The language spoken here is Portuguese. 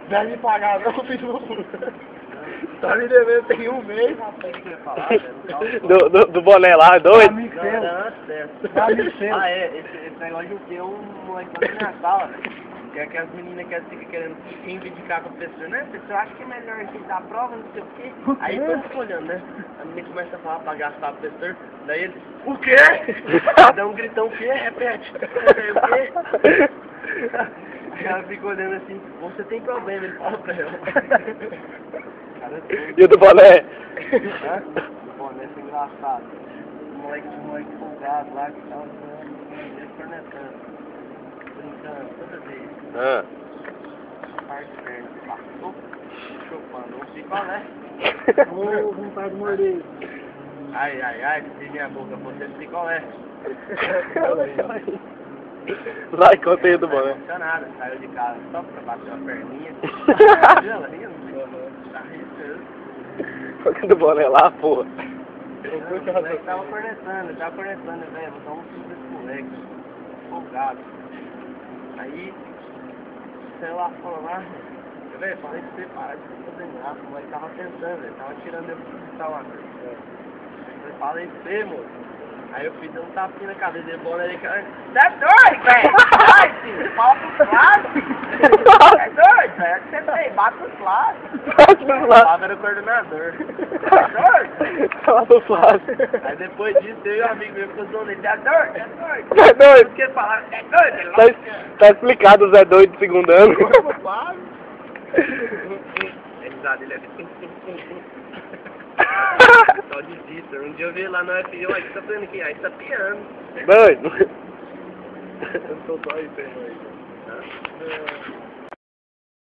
Deve me pagar, não, filho. Tá me devendo tem um mês. Do boné lá, doido? Ah, é, esse negócio de ter um moleque lá na minha sala, que é que as meninas que ficam querendo reivindicar com a professora, né? Professor, acho que é melhor a gente dar a prova, não sei o quê. Aí todos ficam olhando, né? A menina começa a falar pra gastar o professor, daí ele, o quê? Dá um gritão, o quê? Repete. O quê? Aí ela fica olhando assim, você tem problema, ele fala pra ela. E o do boné? Hã? O boné foi engraçado. O moleque folgado lá que tava ele cornetando, brincando, toda vez. Ah. Parte perna, passou, chupando um picolé. Ô, vontade de morder. Ai, se minha boca fosse esse picolé. Vai, conta aí do boné. Não aconteceu nada, saiu de casa só pra bater uma perninha. Ela rindo. Tá rindo. Conta do boné lá, porra. O moleque tava cornetando, velho. Vou dar um susto desse moleque. Folgado. Aí, sei lá, falou lá. Velho, falei pra você parar de fazer graça. O moleque tava tentando, velho. Tava tirando ele do hospital lá. Eu falei pra você, moço. Aí eu fiz um tapinha na cabeça dele, bola ali, cara. Você é doido, velho! Vai, filho! Fala pros lados! Você é doido, velho? É que você tem, bate pros lados! Bate pros lados! O Flávio era o coordenador. Você é doido? Fala do Flávio. Aí depois disso, eu e o amigo meu ficou zoando ele. Você é doido? Você é doido? Você é doido? Porque ele falava, você é doido? Ele Tá explicado o Zé Doido de segundo ano. ele é só desista. Um dia eu vi lá no FI, olha, o que tá fazendo aqui? Aí tá piando. Doido. Eu tô só aí, aí.